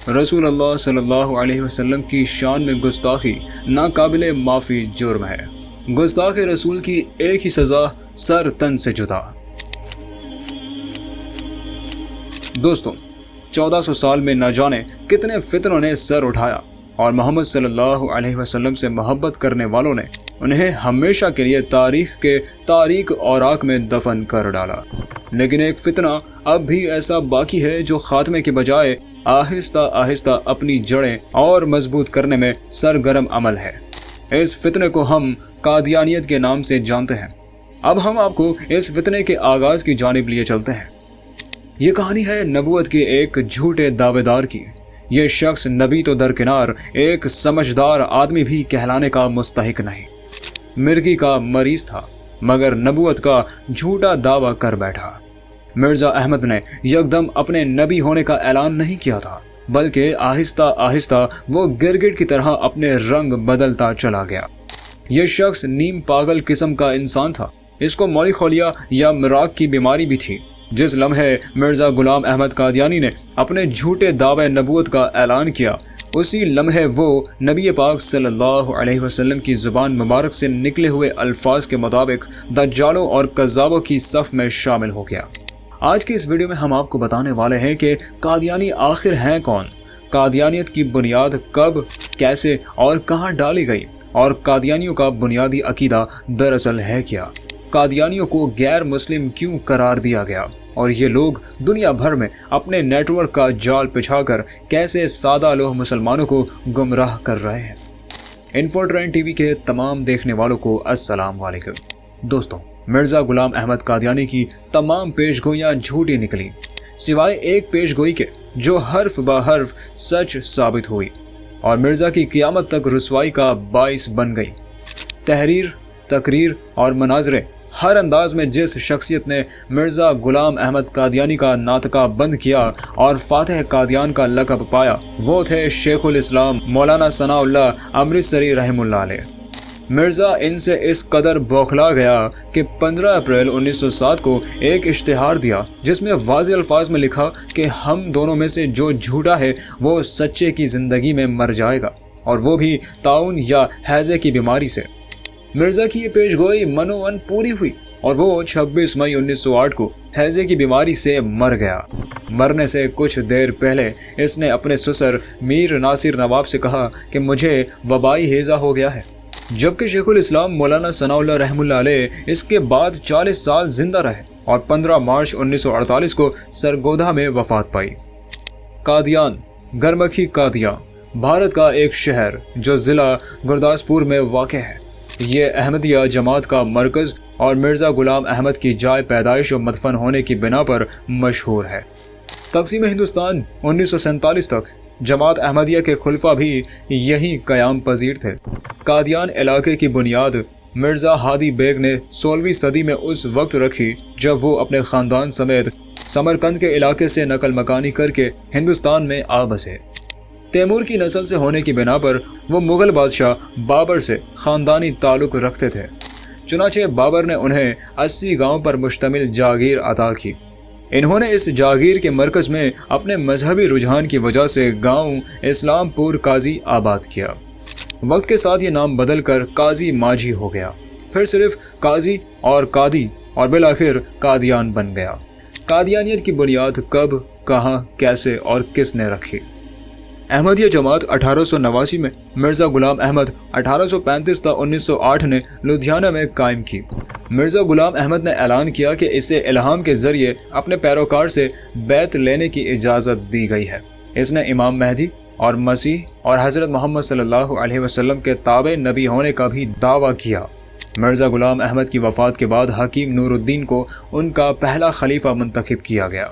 رسول اللہ صلی اللہ علیہ وسلم کی شان میں گستاخی ناقابل معافی جرم ہے۔ گستاخ رسول کی ایک ہی سزا، سر تن سے جدا۔ دوستوں، 1400 سال میں نہ جانے کتنے فتنوں نے سر اٹھایا اور محمد صلی اللہ علیہ وسلم سے محبت کرنے والوں نے انہیں ہمیشہ کے لیے تاریخ کے تاریک اوراق میں دفن کر ڈالا۔ لیکن ایک فتنہ اب بھی ایسا باقی ہے جو خاتمے کے بجائے آہستہ آہستہ اپنی جڑیں اور مضبوط کرنے میں سرگرم عمل ہے۔ اس فتنے کو ہم قادیانیت کے نام سے جانتے ہیں۔ اب ہم آپ کو اس فتنے کے آغاز کی جانب لیے چلتے ہیں۔ یہ کہانی ہے نبوت کے ایک جھوٹے دعوے دار کی۔ یہ شخص نبی تو درکنار، ایک سمجھدار آدمی بھی کہلانے کا مستحق نہیں۔ مرگی کا مریض تھا، مگر نبوت کا جھوٹا دعویٰ کر بیٹھا۔ مرزا احمد نے یکدم اپنے نبی ہونے کا اعلان نہیں کیا تھا، بلکہ آہستہ آہستہ وہ گرگٹ کی طرح اپنے رنگ بدلتا چلا گیا۔ یہ شخص نیم پاگل قسم کا انسان تھا۔ اس کو مولی خولیا یا مراق کی بیماری بھی تھی۔ جس لمحے مرزا غلام احمد قادیانی نے اپنے جھوٹے دعوے نبوت کا اعلان کیا، اسی لمحے وہ نبی پاک صلی اللہ علیہ وسلم کی زبان مبارک سے نکلے ہوئے الفاظ کے مطابق دجالوں اور کذابوں کی صف میں شامل ہو گیا۔ آج کی اس ویڈیو میں ہم آپ کو بتانے والے ہیں کہ قادیانی آخر ہیں کون، قادیانیت کی بنیاد کب، کیسے اور کہاں ڈالی گئی، اور قادیانیوں کا بنیادی عقیدہ دراصل ہے کیا، قادیانیوں کو غیر مسلم کیوں قرار دیا گیا، اور یہ لوگ دنیا بھر میں اپنے نیٹ ورک کا جال بچھا کر کیسے سادہ لوہ مسلمانوں کو گمراہ کر رہے ہیں۔ انفو ٹرینڈ ٹی وی کے تمام دیکھنے والوں کو السلام علیکم۔ دوستوں، مرزا غلام احمد قادیانی کی تمام پیش گوئیاں جھوٹی نکلی، سوائے ایک پیش گوئی کے جو حرف بہ حرف سچ ثابت ہوئی اور مرزا کی قیامت تک رسوائی کا باعث بن گئی۔ تحریر، تقریر اور مناظرے، ہر انداز میں جس شخصیت نے مرزا غلام احمد قادیانی کا ناطقہ بند کیا اور فاتح قادیان کا لقب پایا، وہ تھے شیخ الاسلام مولانا ثناء اللہ امرتسری رحم اللہ علیہ۔ مرزا ان سے اس قدر بوکھلا گیا کہ 15 اپریل 1907 کو ایک اشتہار دیا جس میں واضح الفاظ میں لکھا کہ ہم دونوں میں سے جو جھوٹا ہے وہ سچے کی زندگی میں مر جائے گا، اور وہ بھی طاعون یا ہیضے کی بیماری سے۔ مرزا کی یہ پیش گوئی منوان پوری ہوئی اور وہ 26 مئی 1908 کو ہیضے کی بیماری سے مر گیا۔ مرنے سے کچھ دیر پہلے اس نے اپنے سسر میر ناصر نواب سے کہا کہ مجھے وبائی ہیضہ ہو گیا ہے، جبکہ شیخ الاسلام مولانا ثناء اللہ رحم اللہ علیہ اس کے بعد 40 سال زندہ رہے اور 15 مارچ 1948 کو سرگودھا میں وفات پائی۔ قادیان، گرمکھی قادیاں، بھارت کا ایک شہر جو ضلع گرداسپور میں واقع ہے۔ یہ احمدیہ جماعت کا مرکز اور مرزا غلام احمد کی جائے پیدائش و مدفن ہونے کی بنا پر مشہور ہے۔ تقسیم ہندوستان 1947 تک جماعت احمدیہ کے خلفاء بھی یہی قیام پذیر تھے۔ قادیان علاقے کی بنیاد مرزا ہادی بیگ نے 16ویں صدی میں اس وقت رکھی جب وہ اپنے خاندان سمیت سمرقند کے علاقے سے نقل مکانی کر کے ہندوستان میں آ بسے۔ تیمور کی نسل سے ہونے کی بنا پر وہ مغل بادشاہ بابر سے خاندانی تعلق رکھتے تھے، چنانچہ بابر نے انہیں 80 گاؤں پر مشتمل جاگیر عطا کی۔ انہوں نے اس جاگیر کے مرکز میں اپنے مذہبی رجحان کی وجہ سے گاؤں اسلام پور قاضی آباد کیا۔ وقت کے ساتھ یہ نام بدل کر قاضی ماجھی ہو گیا، پھر صرف قاضی اور قادی اور بالآخر قادیان بن گیا۔ قادیانیت کی بنیاد کب، کہاں، کیسے اور کس نے رکھی؟ احمدیہ جماعت 1889 میں مرزا غلام احمد 1835 تا 1908 نے لدھیانہ میں قائم کی۔ مرزا غلام احمد نے اعلان کیا کہ اسے الہام کے ذریعے اپنے پیروکار سے بیعت لینے کی اجازت دی گئی ہے۔ اس نے امام مہدی اور مسیح اور حضرت محمد صلی اللہ علیہ وسلم کے تابع نبی ہونے کا بھی دعویٰ کیا۔ مرزا غلام احمد کی وفات کے بعد حکیم نور الدین کو ان کا پہلا خلیفہ منتخب کیا گیا۔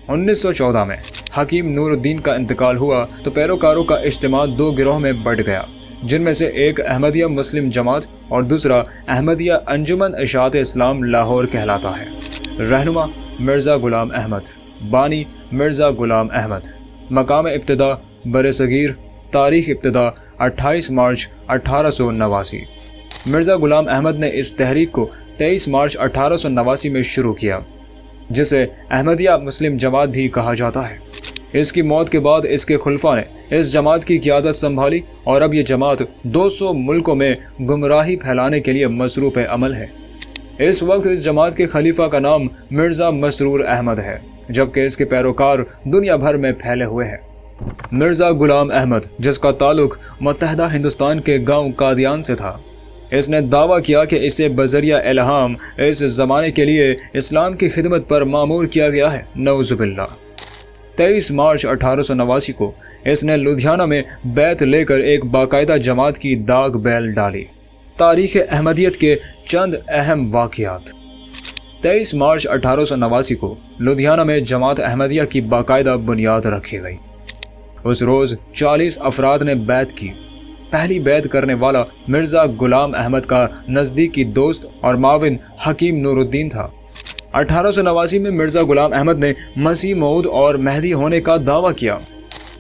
1914 میں حکیم نور الدین کا انتقال ہوا تو پیروکاروں کا اجتماع 2 گروہ میں بٹ گیا، جن میں سے ایک احمدیہ مسلم جماعت اور دوسرا احمدیہ انجمن اشاعت اسلام لاہور کہلاتا ہے۔ رہنما مرزا غلام احمد، بانی مرزا غلام احمد، مقام ابتدا برصغیر، تاریخ ابتدا 28 مارچ 1889۔ مرزا غلام احمد نے اس تحریک کو 23 مارچ 1889 میں شروع کیا، جسے احمدیہ مسلم جماعت بھی کہا جاتا ہے۔ اس کی موت کے بعد اس کے خلفاء نے اس جماعت کی قیادت سنبھالی اور اب یہ جماعت 200 ملکوں میں گمراہی پھیلانے کے لیے مصروف عمل ہے۔ اس وقت اس جماعت کے خلیفہ کا نام مرزا مسرور احمد ہے، جبکہ اس کے پیروکار دنیا بھر میں پھیلے ہوئے ہیں۔ مرزا غلام احمد، جس کا تعلق متحدہ ہندوستان کے گاؤں قادیان سے تھا، اس نے دعویٰ کیا کہ اسے بذریعہ الہام اس زمانے کے لیے اسلام کی خدمت پر مامور کیا گیا ہے۔ نعوذ باللہ۔ 23 مارچ 1889 کو اس نے لدھیانہ میں بیعت لے کر ایک باقاعدہ جماعت کی داغ بیل ڈالی۔ تاریخ احمدیت کے چند اہم واقعات۔ 23 مارچ 1889 کو لدھیانہ میں جماعت احمدیہ کی باقاعدہ بنیاد رکھی گئی۔ اس روز 40 افراد نے بیعت کی۔ پہلی بیعت کرنے والا مرزا غلام احمد کا نزدیکی دوست اور معاون حکیم نور الدین تھا۔ 1889 میں مرزا غلام احمد نے مسیح موعود اور مہدی ہونے کا دعویٰ کیا۔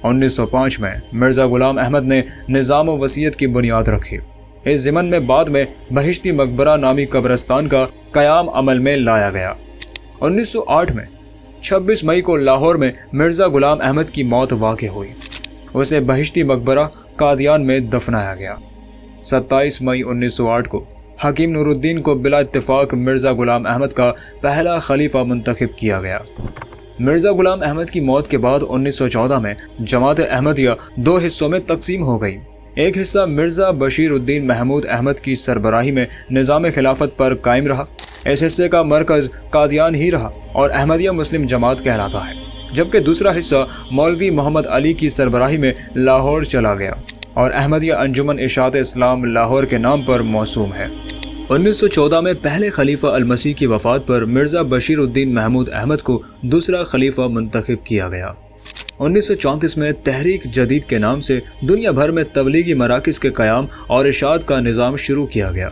1905 میں مرزا غلام احمد نے نظام و وصیت کی بنیاد رکھی۔ اس ضمن میں بعد میں بہشتی مقبرہ نامی قبرستان کا قیام عمل میں لایا گیا۔ 1908 میں 26 مئی کو لاہور میں مرزا غلام احمد کی موت واقع ہوئی۔ اسے بہشتی مقبرہ قادیان میں دفنایا گیا۔ 27 مئی 1908 کو حکیم نور الدین کو بلا اتفاق مرزا غلام احمد کا پہلا خلیفہ منتخب کیا گیا۔ مرزا غلام احمد کی موت کے بعد 1914 میں جماعت احمدیہ 2 حصوں میں تقسیم ہو گئی۔ ایک حصہ مرزا بشیر الدین محمود احمد کی سربراہی میں نظام خلافت پر قائم رہا۔ اس حصے کا مرکز قادیان ہی رہا اور احمدیہ مسلم جماعت کہلاتا ہے، جبکہ دوسرا حصہ مولوی محمد علی کی سربراہی میں لاہور چلا گیا اور احمدیہ انجمن اشاعت اسلام لاہور کے نام پر موسوم ہے۔ 1914 میں پہلے خلیفہ المسیح کی وفات پر مرزا بشیر الدین محمود احمد کو دوسرا خلیفہ منتخب کیا گیا۔ 1934 میں تحریک جدید کے نام سے دنیا بھر میں تبلیغی مراکز کے قیام اور اشاعت کا نظام شروع کیا گیا۔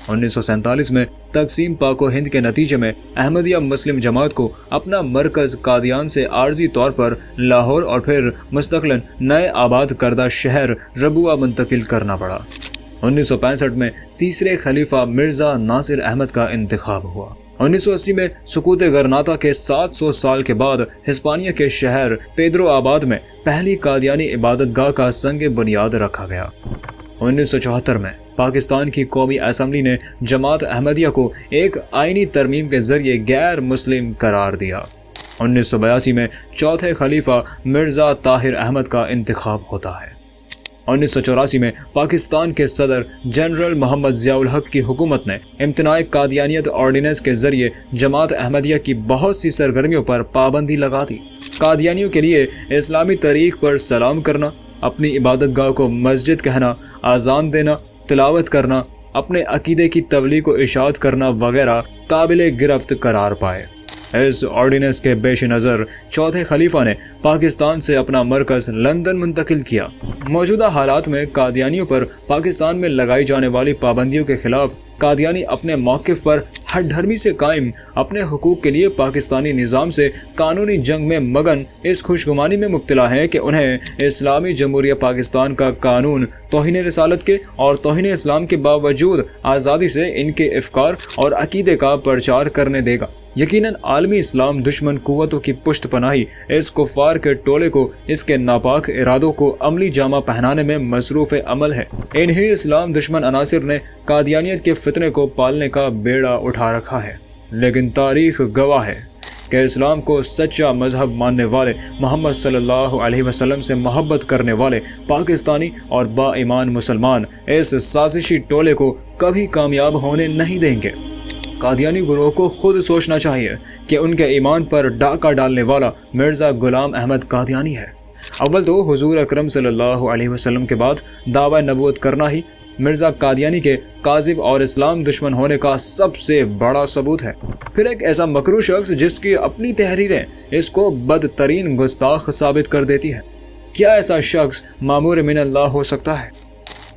1947 میں تقسیم پاک و ہند کے نتیجے میں احمدیہ مسلم جماعت کو اپنا مرکز قادیان سے عارضی طور پر لاہور اور پھر مستقلاً نئے آباد کردہ شہر ربوہ منتقل کرنا پڑا۔ 1965 میں تیسرے خلیفہ مرزا ناصر احمد کا انتخاب ہوا۔ 1980 میں سقوط غرناطہ کے 700 سال کے بعد ہسپانیہ کے شہر پیدرو آباد میں پہلی قادیانی عبادت گاہ کا سنگ بنیاد رکھا گیا۔ 1974 میں پاکستان کی قومی اسمبلی نے جماعت احمدیہ کو ایک آئینی ترمیم کے ذریعے غیر مسلم قرار دیا۔ 1982 میں چوتھے خلیفہ مرزا طاہر احمد کا انتخاب ہوتا ہے۔ 1984 میں پاکستان کے صدر جنرل محمد ضیاء الحق کی حکومت نے امتناع قادیانیت آرڈیننس کے ذریعے جماعت احمدیہ کی بہت سی سرگرمیوں پر پابندی لگا دی۔ قادیانیوں کے لیے اسلامی طریق پر سلام کرنا، اپنی عبادت گاہ کو مسجد کہنا، اذان دینا، تلاوت کرنا، اپنے عقیدے کی تبلیغ و اشاعت کرنا وغیرہ قابل گرفت قرار پائے۔ اس آرڈیننس کے پیش نظر چوتھے خلیفہ نے پاکستان سے اپنا مرکز لندن منتقل کیا۔ موجودہ حالات میں قادیانیوں پر پاکستان میں لگائی جانے والی پابندیوں کے خلاف قادیانی اپنے موقف پر ہٹ دھرمی سے قائم، اپنے حقوق کے لیے پاکستانی نظام سے قانونی جنگ میں مگن، اس خوشگمانی میں مبتلا ہیں کہ انہیں اسلامی جمہوریہ پاکستان کا قانون توہین رسالت کے اور توہین اسلام کے باوجود آزادی سے ان کے افکار اور عقیدے کا پرچار کرنے دے گا۔ یقیناً عالمی اسلام دشمن قوتوں کی پشت پناہی اس کفار کے ٹولے کو اس کے ناپاک ارادوں کو عملی جامہ پہنانے میں مصروف عمل ہے۔ انہی اسلام دشمن عناصر نے قادیانیت کے فتنے کو پالنے کا بیڑا اٹھا رکھا ہے، لیکن تاریخ گواہ ہے کہ اسلام کو سچا مذہب ماننے والے، محمد صلی اللہ علیہ وسلم سے محبت کرنے والے پاکستانی اور با ایمان مسلمان اس سازشی ٹولے کو کبھی کامیاب ہونے نہیں دیں گے۔ قادیانی گروہ کو خود سوچنا چاہیے کہ ان کے ایمان پر ڈاکہ ڈالنے والا مرزا غلام احمد قادیانی ہے۔ اول تو حضور اکرم صلی اللہ علیہ وسلم کے بعد دعوی نبوت کرنا ہی مرزا قادیانی کے کاذب اور اسلام دشمن ہونے کا سب سے بڑا ثبوت ہے۔ پھر ایک ایسا مکروہ شخص جس کی اپنی تحریریں اس کو بدترین گستاخ ثابت کر دیتی ہے۔ کیا ایسا شخص مامور من اللہ ہو سکتا ہے؟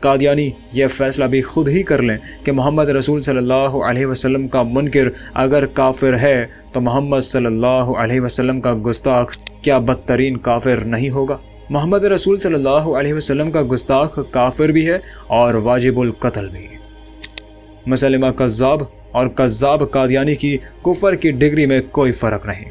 قادیانی یہ فیصلہ بھی خود ہی کر لیں کہ محمد رسول صلی اللہ علیہ وسلم کا منکر اگر کافر ہے تو محمد صلی اللہ علیہ وسلم کا گستاخ کیا بدترین کافر نہیں ہوگا؟ محمد رسول صلی اللہ علیہ وسلم کا گستاخ کافر بھی ہے اور واجب القتل بھی۔ مسلمہ کذاب اور کذاب قادیانی کی کفر کی ڈگری میں کوئی فرق نہیں۔